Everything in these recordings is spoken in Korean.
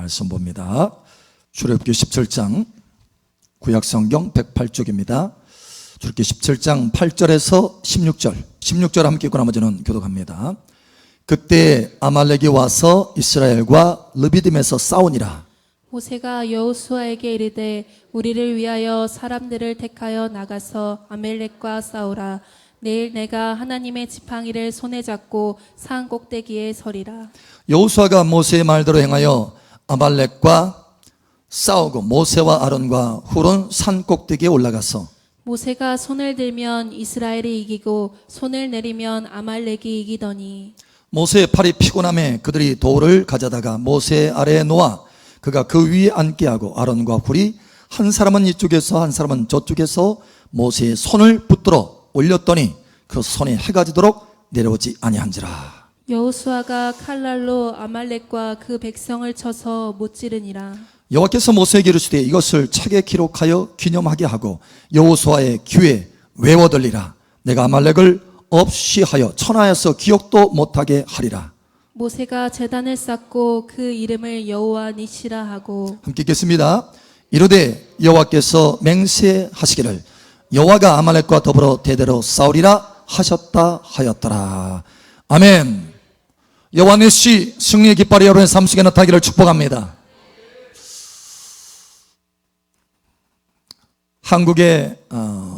말씀 봅니다. 출애굽기 17장 구약성경 108쪽입니다. 출애굽기 17장 8절에서 16절 함께 읽고 나머지는 교독합니다. 그때 아말렉이 와서 이스라엘과 르비딤에서 싸우니라. 모세가 여호수아에게 이르되 우리를 위하여 사람들을 택하여 나가서 아말렉과 싸우라. 내일 내가 하나님의 지팡이를 손에 잡고 산 꼭대기에 서리라. 여호수아가 모세의 말대로 행하여 아말렉과 싸우고 모세와 아론과 훌은 산 꼭대기에 올라가서 모세가 손을 들면 이스라엘이 이기고 손을 내리면 아말렉이 이기더니 모세의 팔이 피곤함에 그들이 돌을 가져다가 모세 아래에 놓아 그가 그 위에 앉게 하고 아론과 훌이 한 사람은 이쪽에서 한 사람은 저쪽에서 모세의 손을 붙들어 올렸더니 그 손이 해가 지도록 내려오지 아니한지라. 여호수아가 칼날로 아말렉과 그 백성을 쳐서 못 지르니라. 여호와께서 모세에게 이르시되 이것을 책에 기록하여 기념하게 하고 여호수아의 귀에 외워들리라. 내가 아말렉을 없이 하여 천하에서 기억도 못하게 하리라. 모세가 제단을 쌓고 그 이름을 여호와 니시라 하고 함께 읽겠습니다. 이르되 여호와께서 맹세하시기를 여호와가 아말렉과 더불어 대대로 싸우리라 하셨다 하였더라. 아멘. 여호와 니시 승리의 깃발이 여러분의 삶 속에 나타나기를 축복합니다. 한국의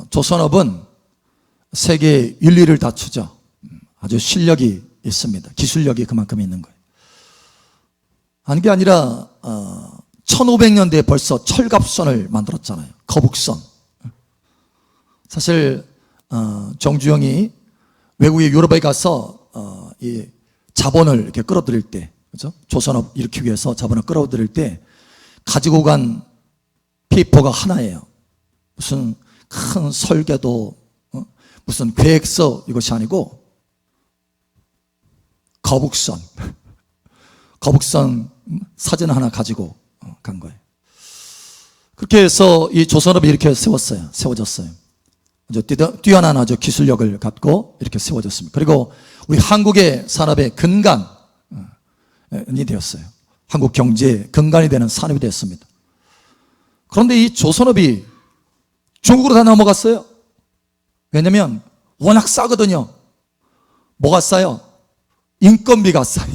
조선업은 세계 1, 2를 다투죠. 아주 실력이 있습니다. 기술력이 그만큼 있는 거예요. 아니 게 아니라 1500년대에 벌써 철갑선을 만들었잖아요. 거북선. 사실 정주영이 외국의 유럽에 가서 이 자본을 이렇게 끌어들일 때, 그죠? 조선업 일으키기 위해서 자본을 끌어들일 때 가지고 간 페이퍼가 하나예요. 무슨 큰 설계도 무슨 계획서 이것이 아니고 거북선 사진 하나 가지고 간 거예요. 그렇게 해서 이 조선업이 이렇게 세워졌어요. 아주 뛰어난 아주 기술력을 갖고 이렇게 세워졌습니다. 그리고 우리 한국의 산업의 근간이 되었어요. 한국 경제의 근간이 되는 산업이 되었습니다. 그런데 이 조선업이 중국으로 다 넘어갔어요. 왜냐면 워낙 싸거든요. 뭐가 싸요? 인건비가 싸.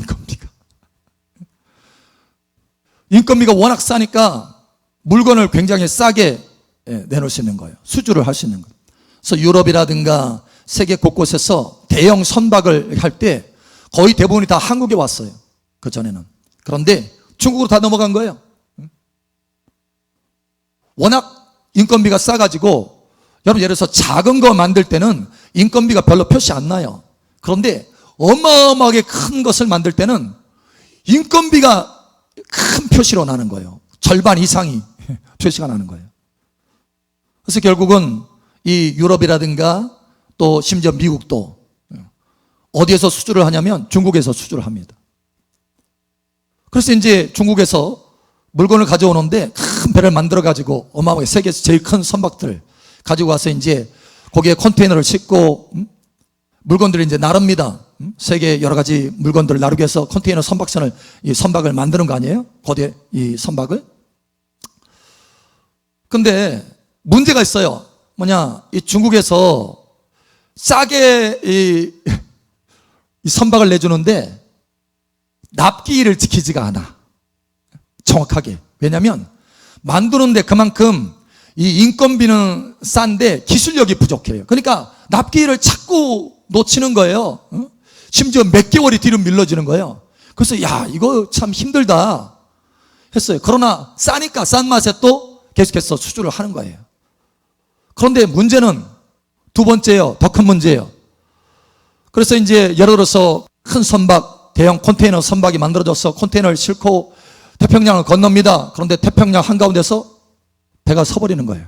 인건비가 워낙 싸니까 물건을 굉장히 싸게 내놓을 수 있는 거예요. 수주를 할 수 있는 거예요. 그래서 유럽이라든가 세계 곳곳에서 대형 선박을 할 때 거의 대부분이 다 한국에 왔어요. 그 전에는. 그런데 중국으로 다 넘어간 거예요. 워낙 인건비가 싸가지고 여러분 예를 들어서 작은 거 만들 때는 인건비가 별로 표시 안 나요. 그런데 어마어마하게 큰 것을 만들 때는 인건비가 큰 표시로 나는 거예요. 절반 이상이 표시가 나는 거예요. 그래서 결국은 이 유럽이라든가 또 심지어 미국도 어디에서 수주를 하냐면 중국에서 수주를 합니다. 그래서 이제 중국에서 물건을 가져오는데 큰 배를 만들어 가지고 어마어마하게 세계에서 제일 큰 선박들 가지고 와서 이제 거기에 컨테이너를 싣고 물건들이 이제 나릅니다. 세계 여러 가지 물건들을 나르기 위해서 컨테이너 이 선박을 만드는 거 아니에요? 거기에 이 선박을. 근데 문제가 있어요. 뭐냐, 이 중국에서 싸게 이 선박을 내주는데 납기일을 지키지가 않아. 정확하게. 왜냐하면 만드는데 그만큼 이 인건비는 싼데 기술력이 부족해요. 그러니까 납기일을 자꾸 놓치는 거예요. 심지어 몇 개월이 뒤로 밀려지는 거예요. 그래서 야, 이거 참 힘들다 했어요. 그러나 싸니까 싼 맛에 또 계속해서 수주를 하는 거예요. 그런데 문제는 두 번째예요. 더 큰 문제예요. 그래서 이제 예를 들어서 큰 선박, 대형 컨테이너 선박이 만들어져서 컨테이너를 싣고 태평양을 건넙니다. 그런데 태평양 한가운데서 배가 서버리는 거예요.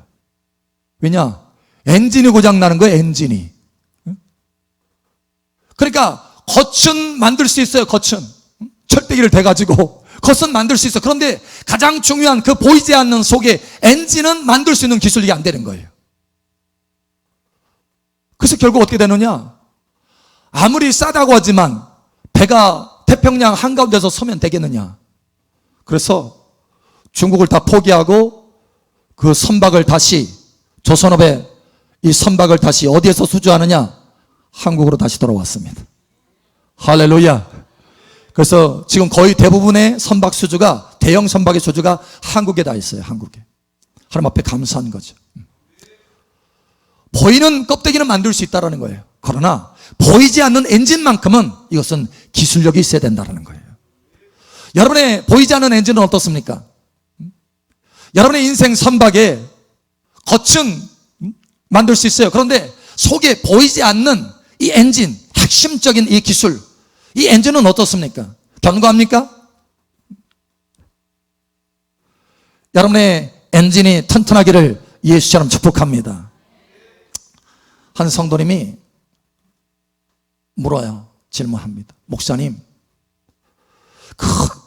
왜냐? 엔진이 고장 나는 거예요. 엔진이. 그러니까 겉은 만들 수 있어요. 겉은 철대기를 대가지고 겉은 만들 수 있어요. 그런데 가장 중요한 그 보이지 않는 속에 엔진은 만들 수 있는 기술이 안 되는 거예요. 그래서 결국 어떻게 되느냐? 아무리 싸다고 하지만 배가 태평양 한가운데서 서면 되겠느냐? 그래서 중국을 다 포기하고 그 선박을 다시 조선업에 이 선박을 다시 어디에서 수주하느냐? 한국으로 다시 돌아왔습니다. 할렐루야. 그래서 지금 거의 대부분의 선박 수주가, 대형 선박의 수주가 한국에 다 있어요. 한국에. 하나님 앞에 감사한 거죠. 보이는 껍데기는 만들 수 있다는 거예요. 그러나 보이지 않는 엔진만큼은 이것은 기술력이 있어야 된다는 거예요. 여러분의 보이지 않는 엔진은 어떻습니까? 여러분의 인생 선박에 겉은 만들 수 있어요. 그런데 속에 보이지 않는 이 엔진, 핵심적인 이 기술, 이 엔진은 어떻습니까? 견고합니까? 여러분의 엔진이 튼튼하기를 예수처럼 축복합니다. 한 성도님이 물어요. 질문합니다. 목사님,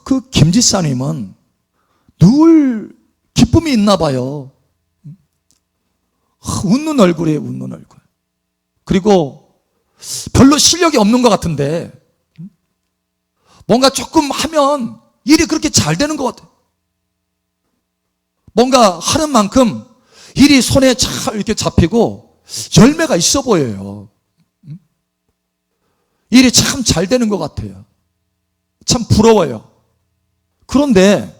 그 김지사님은 늘 기쁨이 있나 봐요. 웃는 얼굴이에요. 웃는 얼굴. 그리고 별로 실력이 없는 것 같은데 뭔가 조금 하면 일이 그렇게 잘 되는 것 같아요. 뭔가 하는 만큼 일이 손에 잘 이렇게 잡히고 열매가 있어 보여요. 일이 참 잘 되는 것 같아요. 참 부러워요. 그런데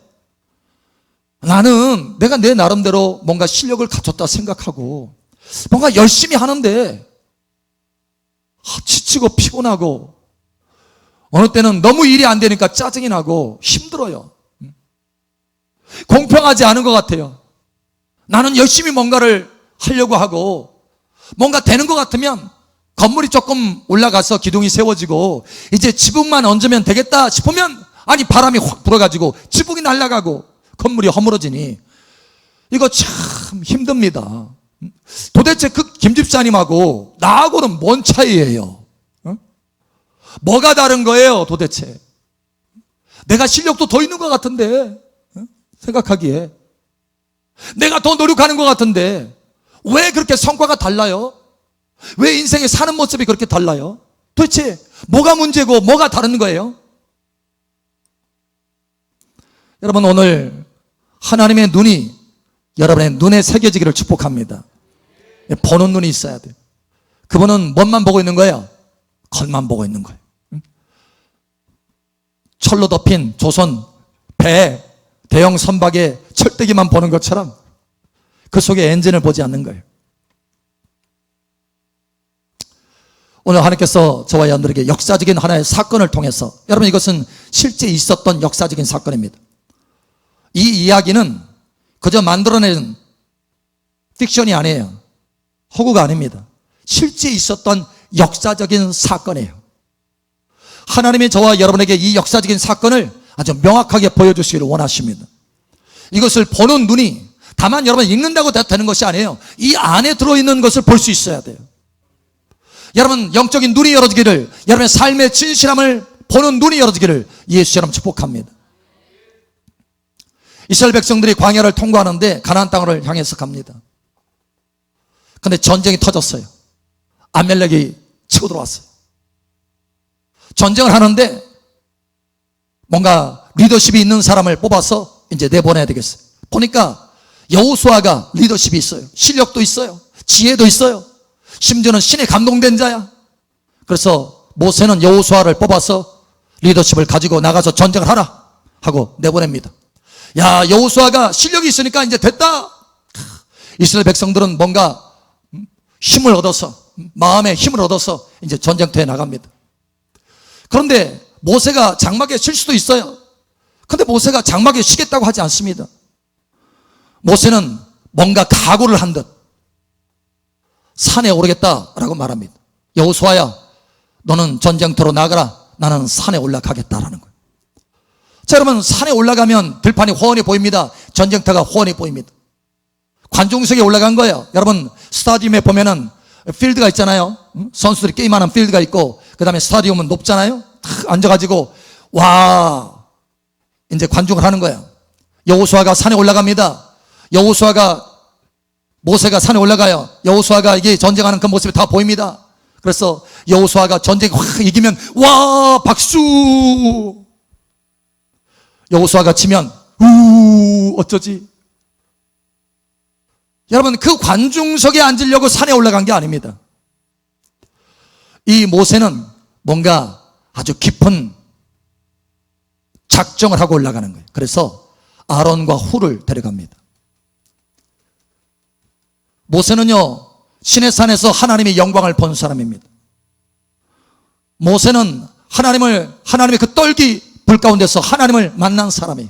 나는 내가 내 나름대로 뭔가 실력을 갖췄다 생각하고 뭔가 열심히 하는데 지치고 피곤하고 어느 때는 너무 일이 안 되니까 짜증이 나고 힘들어요. 공평하지 않은 것 같아요. 나는 열심히 뭔가를 하려고 하고 뭔가 되는 것 같으면 건물이 조금 올라가서 기둥이 세워지고 이제 지붕만 얹으면 되겠다 싶으면 아니 바람이 확 불어가지고 지붕이 날아가고 건물이 허물어지니 이거 참 힘듭니다. 도대체 그 김집사님하고 나하고는 뭔 차이예요? 뭐가 다른 거예요 도대체? 내가 실력도 더 있는 것 같은데 생각하기에 내가 더 노력하는 것 같은데 왜 그렇게 성과가 달라요? 왜 인생에 사는 모습이 그렇게 달라요? 도대체 뭐가 문제고 뭐가 다른 거예요? 여러분 오늘 하나님의 눈이 여러분의 눈에 새겨지기를 축복합니다. 보는 눈이 있어야 돼요. 그분은 뭔만 보고 있는 거예요? 겉만 보고 있는 거예요. 철로 덮인 조선 배 대형 선박의 철대기만 보는 것처럼 그 속에 엔진을 보지 않는 거예요. 오늘 하나님께서 저와 여러분들에게 역사적인 하나의 사건을 통해서 여러분 이것은 실제 있었던 역사적인 사건입니다. 이 이야기는 그저 만들어낸 픽션이 아니에요. 허구가 아닙니다. 실제 있었던 역사적인 사건이에요. 하나님이 저와 여러분에게 이 역사적인 사건을 아주 명확하게 보여주시기를 원하십니다. 이것을 보는 눈이 다만 여러분 읽는다고 되는 것이 아니에요. 이 안에 들어있는 것을 볼 수 있어야 돼요. 여러분 영적인 눈이 열어지기를, 여러분의 삶의 진실함을 보는 눈이 열어지기를 예수처럼 축복합니다. 이스라엘 백성들이 광야를 통과하는데 가나안 땅을 향해서 갑니다. 그런데 전쟁이 터졌어요. 아멜렉이 치고 들어왔어요. 전쟁을 하는데 뭔가 리더십이 있는 사람을 뽑아서 이제 내보내야 되겠어요. 보니까 여호수아가 리더십이 있어요. 실력도 있어요. 지혜도 있어요. 심지어는 신에 감동된 자야. 그래서 모세는 여호수아를 뽑아서 리더십을 가지고 나가서 전쟁을 하라 하고 내보냅니다. 야, 여호수아가 실력이 있으니까 이제 됐다. 이스라엘 백성들은 뭔가 힘을 얻어서, 마음의 힘을 얻어서 이제 전쟁터에 나갑니다. 그런데 모세가 장막에 쉴 수도 있어요. 그런데 모세가 장막에 쉬겠다고 하지 않습니다. 모세는 뭔가 각오를 한 듯 산에 오르겠다라고 말합니다. 여호수아야, 너는 전쟁터로 나가라. 나는 산에 올라가겠다라는 거예요. 자, 여러분, 산에 올라가면 들판이 훤히 보입니다. 전쟁터가 훤히 보입니다. 관중석에 올라간 거예요. 여러분, 스타디움에 보면은 필드가 있잖아요. 선수들이 게임하는 필드가 있고, 그 다음에 스타디움은 높잖아요. 탁 앉아가지고 와, 이제 관중을 하는 거예요. 여호수아가 산에 올라갑니다. 모세가 산에 올라가요. 여호수아가 이게 전쟁하는 그 모습이 다 보입니다. 그래서 여호수아가 전쟁 확 이기면 와, 박수. 여호수아가 치면 어쩌지? 여러분, 그 관중석에 앉으려고 산에 올라간 게 아닙니다. 이 모세는 뭔가 아주 깊은 작정을 하고 올라가는 거예요. 그래서 아론과 훌을 데려갑니다. 모세는요, 시내산에서 하나님의 영광을 본 사람입니다. 모세는 하나님의 그 떨기 불 가운데서 하나님을 만난 사람이에요.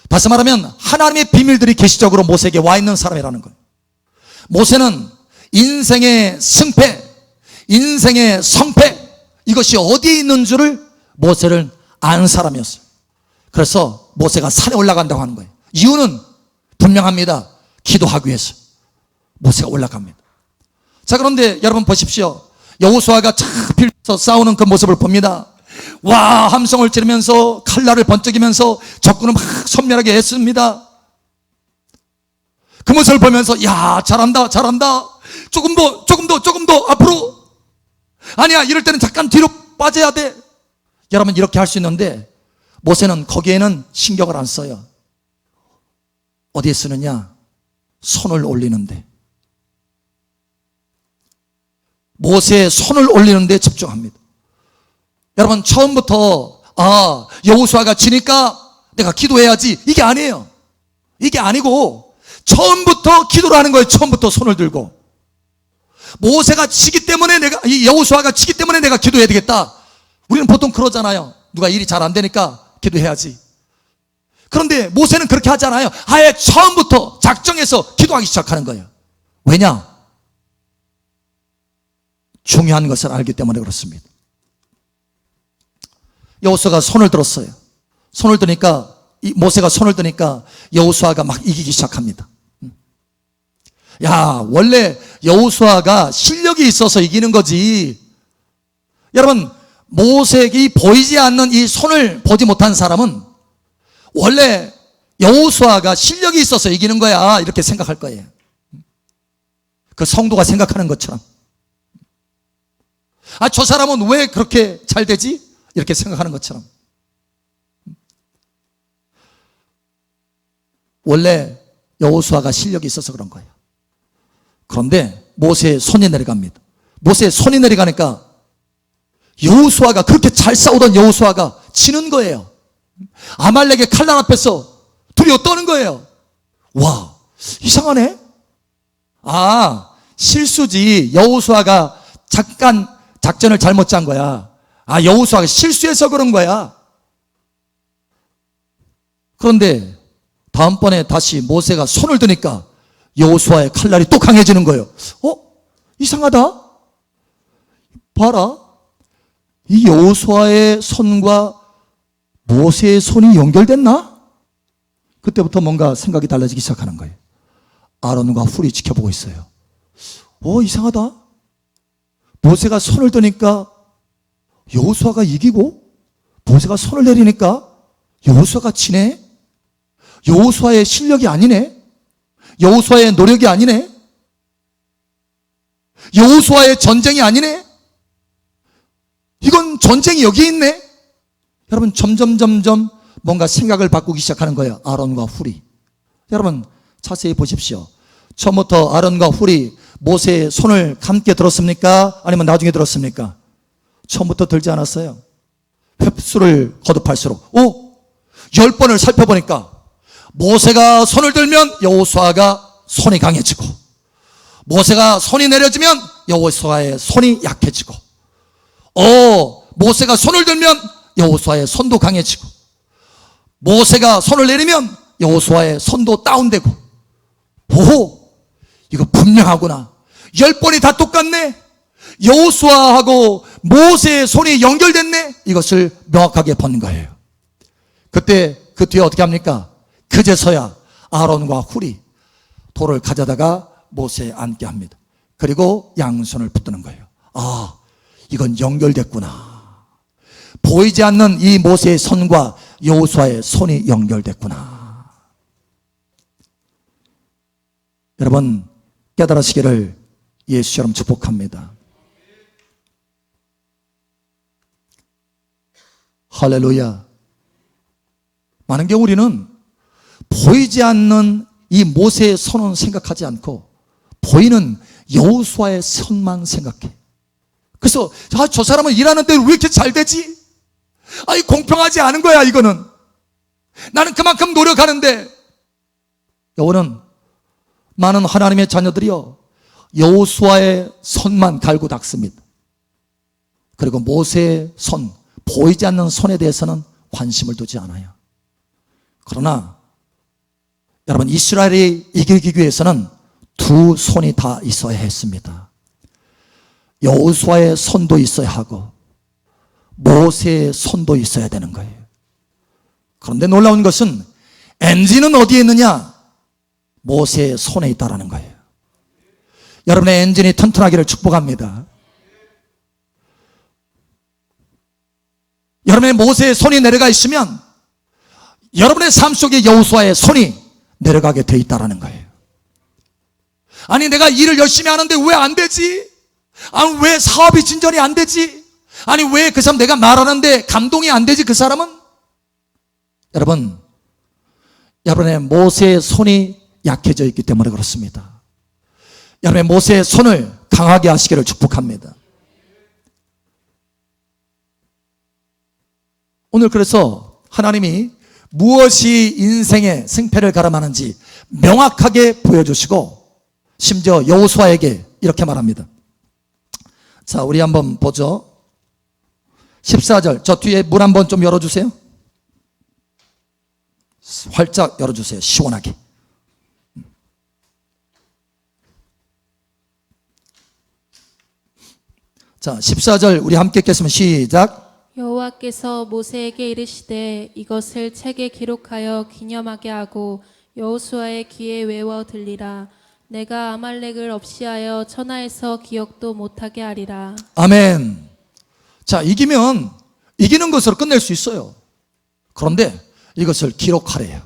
다시 말하면 하나님의 비밀들이 계시적으로 모세에게 와 있는 사람이라는 거예요. 모세는 인생의 승패, 인생의 성패, 이것이 어디에 있는 줄을 모세를 안 사람이었어요. 그래서 모세가 산에 올라간다고 하는 거예요. 이유는 분명합니다. 기도하기 위해서 모세가 올라갑니다. 자, 그런데 여러분 보십시오. 여호수아가 쫙 빌려서 싸우는 그 모습을 봅니다. 와, 함성을 지르면서 칼날을 번쩍이면서 적군을 막 섬멸하게 했습니다. 그 모습을 보면서 야, 잘한다, 조금 더 앞으로, 아니야, 이럴 때는 잠깐 뒤로 빠져야 돼. 여러분, 이렇게 할 수 있는데 모세는 거기에는 신경을 안 써요. 어디에 쓰느냐? 손을 올리는데, 모세의 손을 올리는데 집중합니다. 여러분, 처음부터 여호수아가 지니까 내가 기도해야지, 이게 아니에요. 이게 아니고 처음부터 기도를 하는 거예요. 처음부터 손을 들고. 모세가 지기 때문에 이 여호수아가 지기 때문에 내가 기도해야 되겠다. 우리는 보통 그러잖아요. 누가 일이 잘 안 되니까 기도해야지. 그런데 모세는 그렇게 하잖아요. 아예 처음부터 작정해서 기도하기 시작하는 거예요. 왜냐? 중요한 것을 알기 때문에 그렇습니다. 여호수아가 손을 들었어요. 손을 드니까, 모세가 손을 드니까 여호수아가 막 이기기 시작합니다. 야, 원래 여호수아가 실력이 있어서 이기는 거지. 여러분, 모세에게 보이지 않는 이 손을 보지 못한 사람은 원래 여호수아가 실력이 있어서 이기는 거야, 이렇게 생각할 거예요. 그 성도가 생각하는 것처럼. 저 사람은 왜 그렇게 잘 되지? 이렇게 생각하는 것처럼. 원래 여호수아가 실력이 있어서 그런 거예요. 그런데 모세의 손이 내려갑니다. 모세의 손이 내려가니까 여호수아가, 그렇게 잘 싸우던 여호수아가 지는 거예요. 아말렉의 칼날 앞에서 두려워 떠는 거예요. 와, 이상하네. 실수지. 여호수아가 잠깐 작전을 잘못 짠 거야. 여호수아가 실수해서 그런 거야. 그런데 다음번에 다시 모세가 손을 드니까 여호수아의 칼날이 또 강해지는 거예요. 이상하다. 봐라, 이 여호수아의 손과 모세의 손이 연결됐나? 그때부터 뭔가 생각이 달라지기 시작하는 거예요. 아론과 훌이 지켜보고 있어요. 이상하다. 모세가 손을 드니까 여호수아가 이기고, 모세가 손을 내리니까 여호수아가 지네. 여호수아의 실력이 아니네. 여호수아의 노력이 아니네. 여호수아의 전쟁이 아니네. 이건 전쟁이 여기 있네. 여러분, 점점 뭔가 생각을 바꾸기 시작하는 거예요. 아론과 훌이. 여러분, 자세히 보십시오. 처음부터 아론과 훌이 모세의 손을 함께 들었습니까? 아니면 나중에 들었습니까? 처음부터 들지 않았어요. 횟수를 거듭할수록 10번을 살펴보니까 모세가 손을 들면 여호수아가 손이 강해지고, 모세가 손이 내려지면 여호수아의 손이 약해지고, 모세가 손을 들면 여호수아의 손도 강해지고, 모세가 손을 내리면 여호수아의 손도 다운되고. 이거 분명하구나. 10번이 다 똑같네. 여호수아하고 모세의 손이 연결됐네. 이것을 명확하게 본 거예요. 그때 그 뒤에 어떻게 합니까? 그제서야 아론과 훌이 돌을 가져다가 모세에 앉게 합니다. 그리고 양손을 붙드는 거예요. 이건 연결됐구나. 보이지 않는 이 모세의 손과 여호수아의 손이 연결됐구나. 여러분, 깨달으시기를 예수처럼 축복합니다. 할렐루야. 많은 경우 우리는 보이지 않는 이 모세의 손은 생각하지 않고 보이는 여호수아의 손만 생각해. 그래서 저 사람은 일하는데 왜 이렇게 잘 되지? 아니 공평하지 않은 거야 이거는. 나는 그만큼 노력하는데. 여호는 많은 하나님의 자녀들이요 여호수아의 손만 갈고 닦습니다. 그리고 모세의 손, 보이지 않는 손에 대해서는 관심을 두지 않아요. 그러나 여러분 이스라엘이 이기기 위해서는 두 손이 다 있어야 했습니다. 여호수아의 손도 있어야 하고 모세의 손도 있어야 되는 거예요. 그런데 놀라운 것은 엔진은 어디에 있느냐? 모세의 손에 있다라는 거예요. 여러분의 엔진이 튼튼하기를 축복합니다. 여러분의 모세의 손이 내려가 있으면 여러분의 삶 속에 여호수아의 손이 내려가게 돼 있다라는 거예요. 아니 내가 일을 열심히 하는데 왜 안 되지? 아니 왜 사업이 진전이 안 되지? 아니 왜 그 사람 내가 말하는데 감동이 안 되지 그 사람은? 여러분, 여러분의 모세의 손이 약해져 있기 때문에 그렇습니다. 여러분의 모세의 손을 강하게 하시기를 축복합니다. 오늘 그래서 하나님이 무엇이 인생의 승패를 가름하는지 명확하게 보여주시고 심지어 여호수아에게 이렇게 말합니다. 자, 우리 한번 보죠. 14절, 저 뒤에 문 한번 좀 열어주세요. 활짝 열어주세요. 시원하게. 자, 14절 우리 함께 읽겠습니다. 시작. 여호와께서 모세에게 이르시되 이것을 책에 기록하여 기념하게 하고 여호수아의 귀에 외워 들리라. 내가 아말렉을 없이하여 천하에서 기억도 못하게 하리라. 아멘. 자, 이기면 이기는 것으로 끝낼 수 있어요. 그런데 이것을 기록하래요.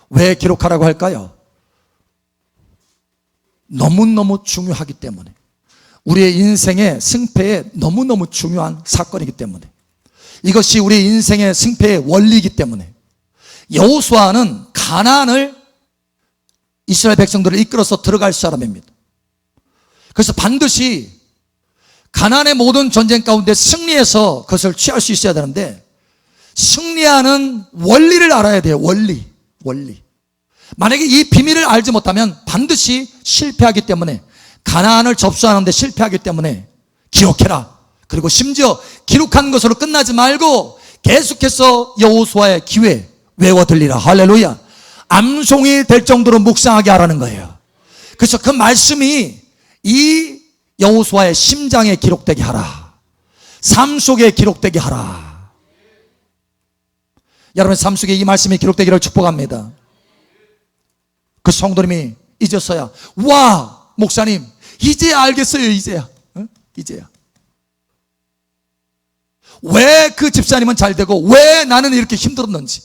왜 기록하라고 할까요? 너무너무 중요하기 때문에. 우리의 인생의 승패에 너무너무 중요한 사건이기 때문에. 이것이 우리 인생의 승패의 원리이기 때문에. 여호수아는 가나안을 이스라엘 백성들을 이끌어서 들어갈 사람입니다. 그래서 반드시 가나안의 모든 전쟁 가운데 승리해서 그것을 취할 수 있어야 되는데 승리하는 원리를 알아야 돼요. 원리. 만약에 이 비밀을 알지 못하면 반드시 실패하기 때문에 가나안을 접수하는 데 실패하기 때문에 기억해라. 그리고 심지어 기록한 것으로 끝나지 말고 계속해서 여호수아의 귀에 외워 들리라. 할렐루야. 암송이 될 정도로 묵상하게 하라는 거예요. 그래서 그 말씀이 이 여호수아의 심장에 기록되게 하라. 삶 속에 기록되게 하라. 여러분 삶 속에 이 말씀이 기록되기를 축복합니다. 그 성도님이 잊었어야 와 목사님 이제야 알겠어요. 이제야. 이제야. 왜 그 집사님은 잘 되고 왜 나는 이렇게 힘들었는지.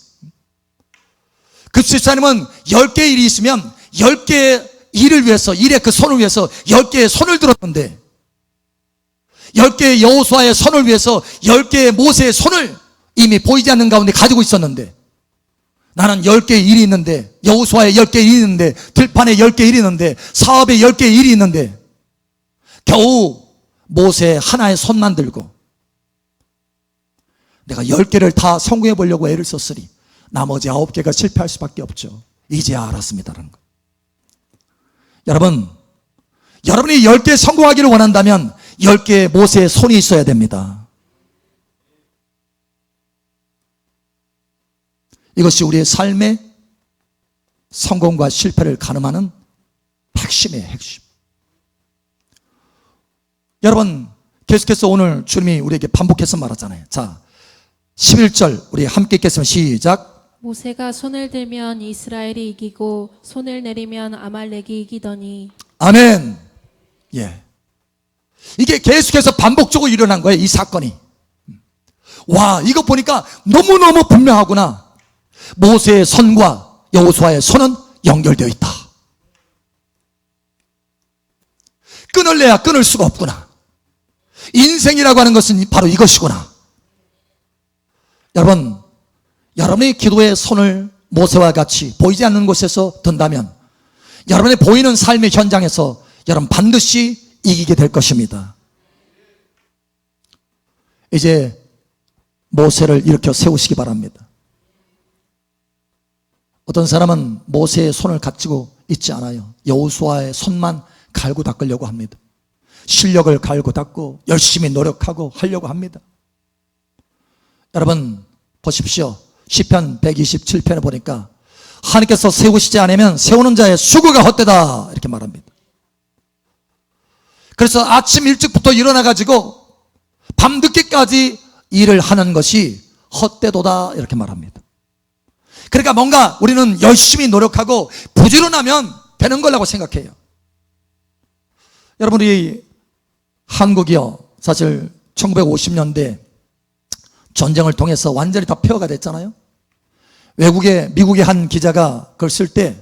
그 집사님은 10개의 일이 있으면 10개의 일을 위해서 일의 그 손을 위해서 10개의 손을 들었는데 10개의 여호수아의 손을 위해서 10개의 모세의 손을 이미 보이지 않는 가운데 가지고 있었는데 나는 10개의 일이 있는데 여호수아의 10개의 일이 있는데 들판에 10개의 일이 있는데 사업에 10개의 일이 있는데 겨우 모세 하나의 손만 들고 내가 10개를 다 성공해 보려고 애를 썼으니 나머지 9개가 실패할 수밖에 없죠. 이제야 알았습니다라는 거. 여러분, 여러분이 10개 성공하기를 원한다면 10개의 모세의 손이 있어야 됩니다. 이것이 우리의 삶의 성공과 실패를 가늠하는 핵심이에요. 핵심. 여러분 계속해서 오늘 주님이 우리에게 반복해서 말하잖아요. 자 11절 우리 함께 읽겠습니다. 시작. 모세가 손을 들면 이스라엘이 이기고 손을 내리면 아말렉이 이기더니. 아멘. 예. 이게 계속해서 반복적으로 일어난 거예요. 이 사건이. 와 이거 보니까 너무너무 분명하구나. 모세의 손과 여호수아의 손은 연결되어 있다. 끊을래야 끊을 수가 없구나. 인생이라고 하는 것은 바로 이것이구나. 여러분 여러분의 기도의 손을 모세와 같이 보이지 않는 곳에서 든다면 여러분의 보이는 삶의 현장에서 여러분 반드시 이기게 될 것입니다. 이제 모세를 일으켜 세우시기 바랍니다. 어떤 사람은 모세의 손을 가지고 있지 않아요. 여호수아의 손만 갈고 닦으려고 합니다. 실력을 갈고 닦고 열심히 노력하고 하려고 합니다. 여러분 보십시오. 시편 127편에 보니까 하나님께서 세우시지 않으면 세우는 자의 수고가 헛되다 이렇게 말합니다. 그래서 아침 일찍부터 일어나가지고 밤늦게까지 일을 하는 것이 헛되도다 이렇게 말합니다. 그러니까 뭔가 우리는 열심히 노력하고 부지런하면 되는 거라고 생각해요. 여러분 우리 한국이요 사실 1950년대 전쟁을 통해서 완전히 다 폐허가 됐잖아요. 미국의 한 기자가 그걸 쓸 때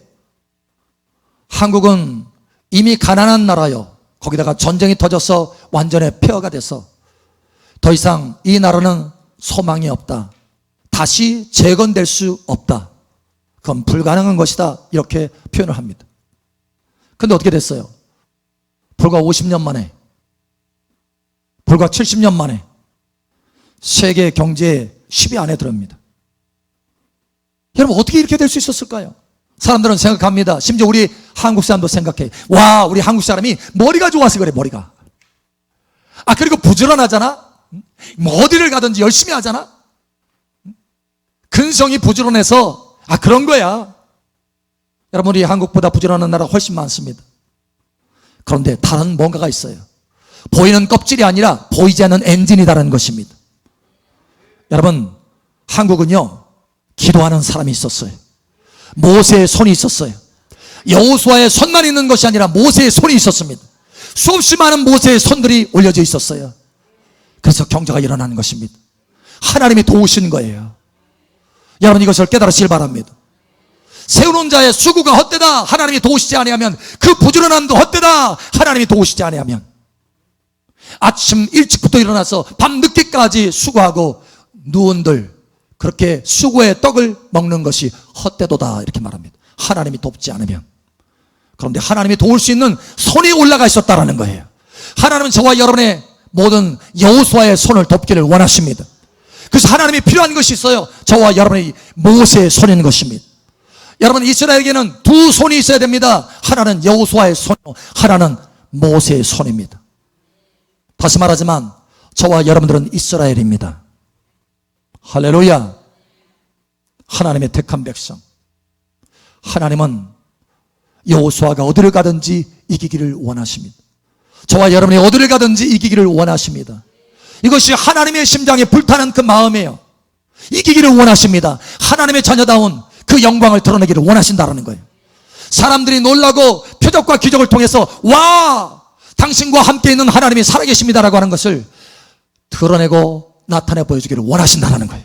한국은 이미 가난한 나라요. 거기다가 전쟁이 터져서 완전히 폐허가 돼서 더 이상 이 나라는 소망이 없다. 다시 재건될 수 없다. 그건 불가능한 것이다. 이렇게 표현을 합니다. 근데 어떻게 됐어요? 불과 50년 만에, 불과 70년 만에 세계 경제 10위 안에 들어옵니다. 여러분 어떻게 이렇게 될 수 있었을까요? 사람들은 생각합니다. 심지어 우리 한국 사람도 생각해. 와, 우리 한국 사람이 머리가 좋아서 그래, 머리가. 그리고 부지런하잖아. 뭐 어디를 가든지 열심히 하잖아. 근성이 부지런해서 그런 거야. 여러분 우리 한국보다 부지런한 나라 훨씬 많습니다. 그런데 다른 뭔가가 있어요. 보이는 껍질이 아니라 보이지 않는 엔진이다라는 것입니다. 여러분 한국은요 기도하는 사람이 있었어요. 모세의 손이 있었어요. 여호수아의 손만 있는 것이 아니라 모세의 손이 있었습니다. 수없이 많은 모세의 손들이 올려져 있었어요. 그래서 경제가 일어나는 것입니다. 하나님이 도우신 거예요. 여러분 이것을 깨달으시길 바랍니다. 세우는 자의 수고가 헛되다. 하나님이 도우시지 아니하면 그 부지런함도 헛되다. 하나님이 도우시지 아니하면 아침 일찍부터 일어나서 밤늦게까지 수고하고 누운들 그렇게 수고의 떡을 먹는 것이 헛되도다 이렇게 말합니다. 하나님이 돕지 않으면. 그런데 하나님이 도울 수 있는 손이 올라가 있었다라는 거예요. 하나님은 저와 여러분의 모든 여호수아의 손을 돕기를 원하십니다. 그래서 하나님이 필요한 것이 있어요. 저와 여러분의 모세의 손인 것입니다. 여러분 이스라엘에게는 두 손이 있어야 됩니다. 하나는 여호수아의 손, 하나는 모세의 손입니다. 다시 말하지만 저와 여러분들은 이스라엘입니다. 할렐루야. 하나님의 택한 백성. 하나님은 여호수아가 어디를 가든지 이기기를 원하십니다. 저와 여러분이 어디를 가든지 이기기를 원하십니다. 이것이 하나님의 심장에 불타는 그 마음이에요. 이기기를 원하십니다. 하나님의 자녀다운 그 영광을 드러내기를 원하신다는 거예요. 사람들이 놀라고 표적과 기적을 통해서 와! 당신과 함께 있는 하나님이 살아계십니다라고 하는 것을 드러내고 나타내 보여주기를 원하신다는 거예요.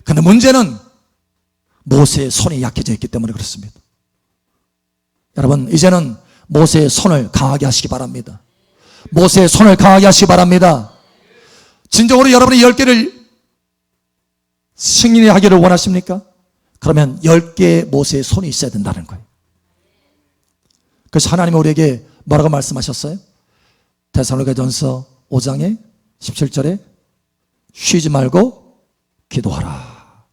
그런데 문제는 모세의 손이 약해져 있기 때문에 그렇습니다. 여러분 이제는 모세의 손을 강하게 하시기 바랍니다. 모세의 손을 강하게 하시기 바랍니다. 진정으로 여러분이 10개를 승인이 하기를 원하십니까? 그러면 10개의 모세의 손이 있어야 된다는 거예요. 그래서 하나님이 우리에게 뭐라고 말씀하셨어요? 데살로니가전서 5장의 17절에 쉬지 말고 기도하라.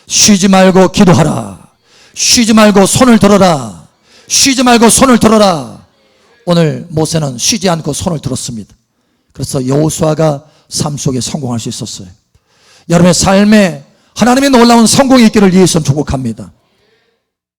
쉬지 말고 기도하라. 쉬지 말고 손을 들어라. 쉬지 말고 손을 들어라. 오늘 모세는 쉬지 않고 손을 들었습니다. 그래서 여호수아가 삶 속에 성공할 수 있었어요. 여러분의 삶에 하나님의 놀라운 성공이 있기를 예수님 축복합니다.